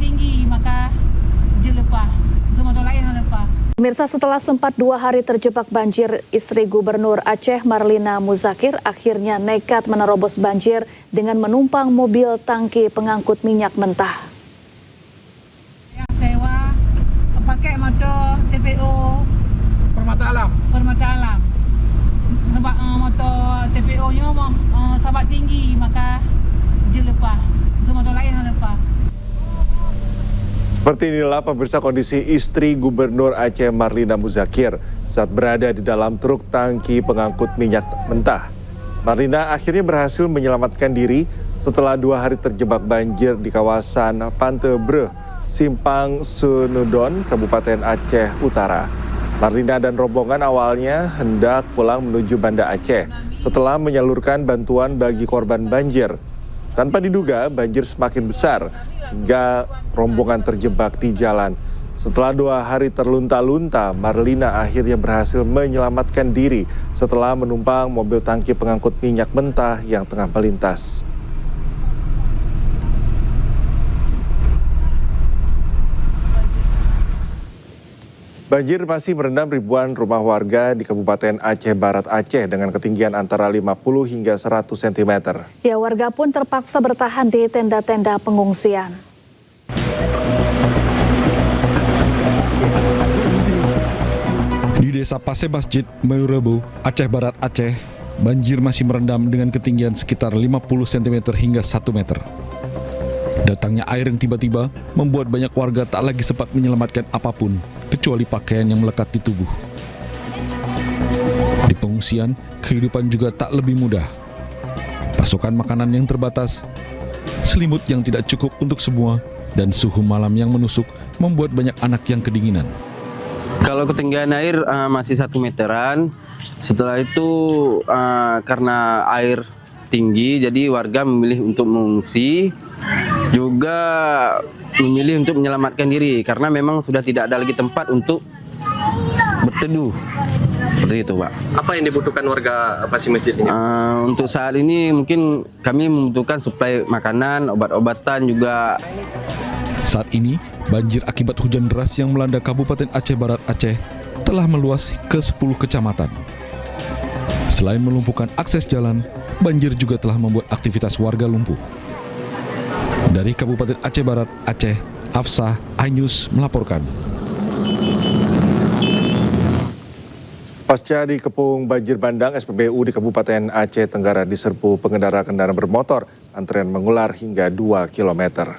tinggi maka dia lepas. Semua orang lain lepas. Pemirsa, setelah sempat 2 hari terjebak banjir, istri Gubernur Aceh Marlina Muzakir akhirnya nekat menerobos banjir dengan menumpang mobil tangki pengangkut minyak mentah. Yang sewa pakai motor TPO Permata Alam. Sebab motor TPO-nya sahabat tinggi maka dia lepas. Semua orang lain lepas. Seperti inilah pemirsa kondisi istri Gubernur Aceh Marlina Muzakir saat berada di dalam truk tangki pengangkut minyak mentah. Marlina akhirnya berhasil menyelamatkan diri setelah 2 hari terjebak banjir di kawasan Pantebreh, Simpang Sunudon, Kabupaten Aceh Utara. Marlina dan rombongan awalnya hendak pulang menuju Banda Aceh setelah menyalurkan bantuan bagi korban banjir. Tanpa diduga, banjir semakin besar hingga rombongan terjebak di jalan. Setelah 2 hari terlunta-lunta, Marlina akhirnya berhasil menyelamatkan diri setelah menumpang mobil tangki pengangkut minyak mentah yang tengah melintas. Banjir masih merendam ribuan rumah warga di Kabupaten Aceh Barat Aceh dengan ketinggian antara 50 hingga 100 cm. Ya, warga pun terpaksa bertahan di tenda-tenda pengungsian. Di Desa Pasir Masjid, Mayurebo, Aceh Barat Aceh, banjir masih merendam dengan ketinggian sekitar 50 cm hingga 1 meter. Datangnya air yang tiba-tiba membuat banyak warga tak lagi sempat menyelamatkan apapun, kecuali pakaian yang melekat di tubuh. Di pengungsian, kehidupan juga tak lebih mudah. Pasokan makanan yang terbatas, selimut yang tidak cukup untuk semua, dan suhu malam yang menusuk membuat banyak anak yang kedinginan. Kalau ketinggian air masih 1 meteran, setelah itu karena air tinggi, jadi warga memilih untuk mengungsi, juga memilih untuk menyelamatkan diri karena memang sudah tidak ada lagi tempat untuk berteduh. Seperti itu, Pak. Apa yang dibutuhkan warga Pasir Masjid ini? Untuk saat ini mungkin kami membutuhkan suplai makanan, obat-obatan juga. Saat ini, banjir akibat hujan deras yang melanda Kabupaten Aceh Barat Aceh telah meluas ke 10 kecamatan. Selain melumpuhkan akses jalan, banjir juga telah membuat aktivitas warga lumpuh. Dari Kabupaten Aceh Barat Aceh, Afsah Ainus melaporkan. Pasca dikepung banjir bandang, SPBU di Kabupaten Aceh Tenggara diserbu pengendara kendaraan bermotor. Antrean mengular hingga 2 km.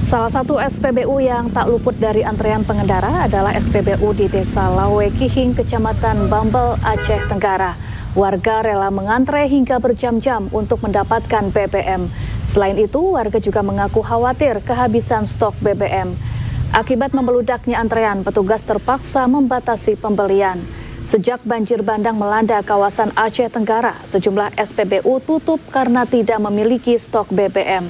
Salah satu SPBU yang tak luput dari antrean pengendara adalah SPBU di Desa Lawe Kihing, Kecamatan Bambel, Aceh Tenggara. Warga rela mengantre hingga berjam-jam untuk mendapatkan BBM. Selain itu, warga juga mengaku khawatir kehabisan stok BBM. Akibat membeludaknya antrean, petugas terpaksa membatasi pembelian. Sejak banjir bandang melanda kawasan Aceh Tenggara, sejumlah SPBU tutup karena tidak memiliki stok BBM.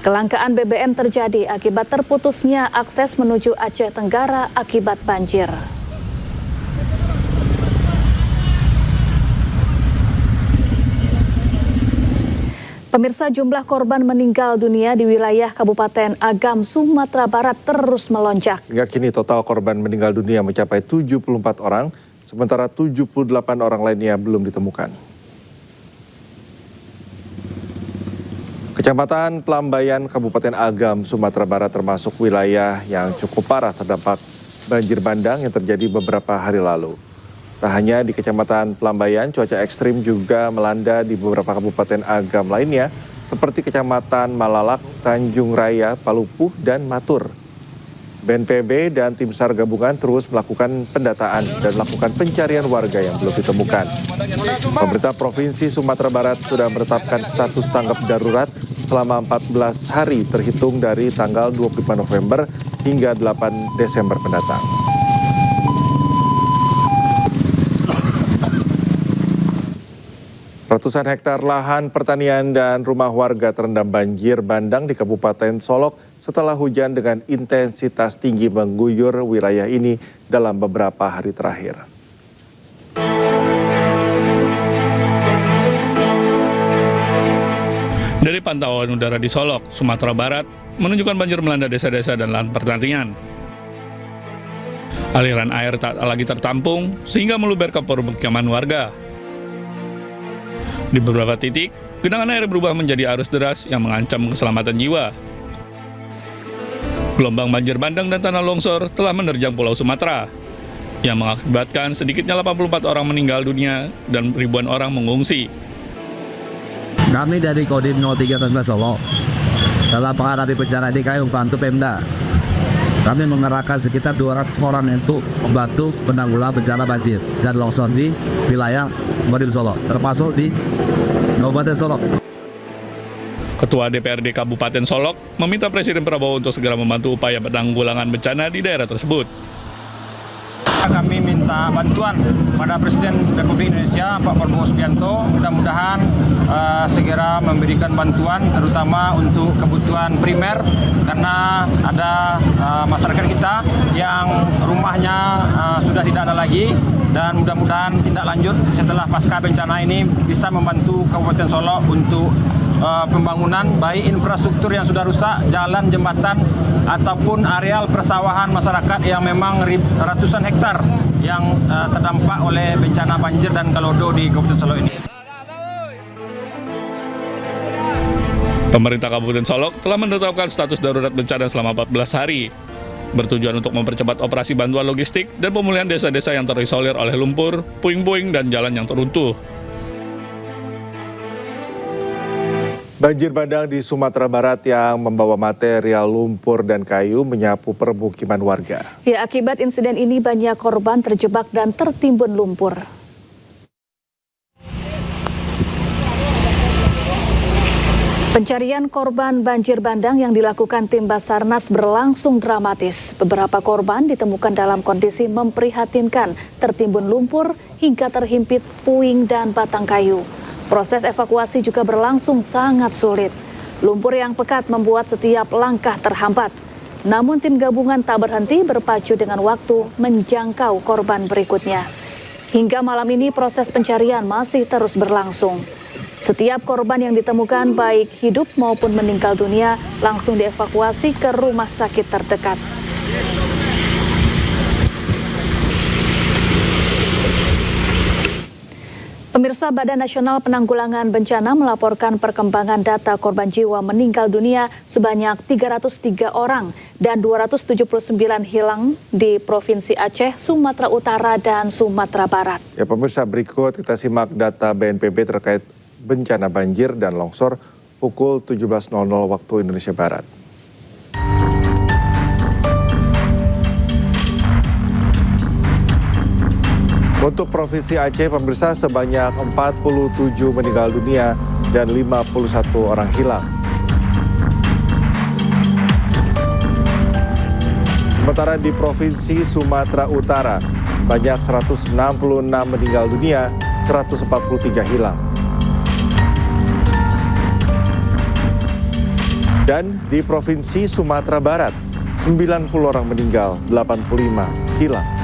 Kelangkaan BBM terjadi akibat terputusnya akses menuju Aceh Tenggara akibat banjir. Pemirsa, jumlah korban meninggal dunia di wilayah Kabupaten Agam, Sumatera Barat terus melonjak. Hingga kini total korban meninggal dunia mencapai 74 orang, sementara 78 orang lainnya belum ditemukan. Kecamatan Pelambayan, Kabupaten Agam, Sumatera Barat termasuk wilayah yang cukup parah terdampak banjir bandang yang terjadi beberapa hari lalu. Tak hanya di Kecamatan Pelambayan, cuaca ekstrim juga melanda di beberapa kabupaten Agam lainnya, seperti Kecamatan Malalak, Tanjung Raya, Palupuh, dan Matur. BNPB dan tim SAR gabungan terus melakukan pendataan dan melakukan pencarian warga yang belum ditemukan. Pemerintah Provinsi Sumatera Barat sudah menetapkan status tanggap darurat selama 14 hari terhitung dari tanggal 25 November hingga 8 Desember mendatang. Ratusan hektar lahan pertanian dan rumah warga terendam banjir bandang di Kabupaten Solok setelah hujan dengan intensitas tinggi mengguyur wilayah ini dalam beberapa hari terakhir. Dari pantauan udara di Solok, Sumatera Barat, menunjukkan banjir melanda desa-desa dan lahan pertanian. Aliran air tak lagi tertampung, sehingga meluber ke permukiman warga. Di beberapa titik, genangan air berubah menjadi arus deras yang mengancam keselamatan jiwa. Gelombang banjir bandang dan tanah longsor telah menerjang Pulau Sumatera, yang mengakibatkan sedikitnya 84 orang meninggal dunia dan ribuan orang mengungsi. Kami dari Kodim 03 Solo dalam menghadapi bencana ini kami membantu Pemda. Kami mengerahkan sekitar 200 orang untuk membantu penanggulangan bencana banjir dan longsor di wilayah Kodim Solo, termasuk di Kabupaten Solok. Ketua DPRD Kabupaten Solok meminta Presiden Prabowo untuk segera membantu upaya penanggulangan bencana di daerah tersebut. Kami minta bantuan pada Presiden Republik Indonesia Pak Prabowo Subianto, mudah-mudahan segera memberikan bantuan terutama untuk kebutuhan primer karena ada masyarakat kita yang rumahnya sudah tidak ada lagi, dan mudah-mudahan tindak lanjut setelah pasca bencana ini bisa membantu Kabupaten Solok untuk pembangunan baik infrastruktur yang sudah rusak, jalan, jembatan, ataupun areal persawahan masyarakat yang memang ratusan hektar yang terdampak oleh bencana banjir dan kalodo di Kabupaten Solok ini. Pemerintah Kabupaten Solok telah menetapkan status darurat bencana selama 14 hari, bertujuan untuk mempercepat operasi bantuan logistik dan pemulihan desa-desa yang terisolir oleh lumpur, puing-puing, dan jalan yang teruntuh. Banjir bandang di Sumatera Barat yang membawa material lumpur dan kayu menyapu permukiman warga. Ya, akibat insiden ini banyak korban terjebak dan tertimbun lumpur. Pencarian korban banjir bandang yang dilakukan tim Basarnas berlangsung dramatis. Beberapa korban ditemukan dalam kondisi memprihatinkan, tertimbun lumpur hingga terhimpit puing dan batang kayu. Proses evakuasi juga berlangsung sangat sulit. Lumpur yang pekat membuat setiap langkah terhambat. Namun tim gabungan tak berhenti berpacu dengan waktu menjangkau korban berikutnya. Hingga malam ini proses pencarian masih terus berlangsung. Setiap korban yang ditemukan baik hidup maupun meninggal dunia langsung dievakuasi ke rumah sakit terdekat. Pemirsa, Badan Nasional Penanggulangan Bencana melaporkan perkembangan data korban jiwa meninggal dunia sebanyak 303 orang dan 279 hilang di Provinsi Aceh, Sumatera Utara, dan Sumatera Barat. Ya pemirsa, berikut kita simak data BNPB terkait bencana banjir dan longsor pukul 17.00 waktu Indonesia Barat. Untuk Provinsi Aceh, pemirsa, sebanyak 47 meninggal dunia dan 51 orang hilang. Sementara di Provinsi Sumatera Utara, sebanyak 166 meninggal dunia, 143 hilang. Dan di Provinsi Sumatera Barat, 90 orang meninggal, 85 hilang.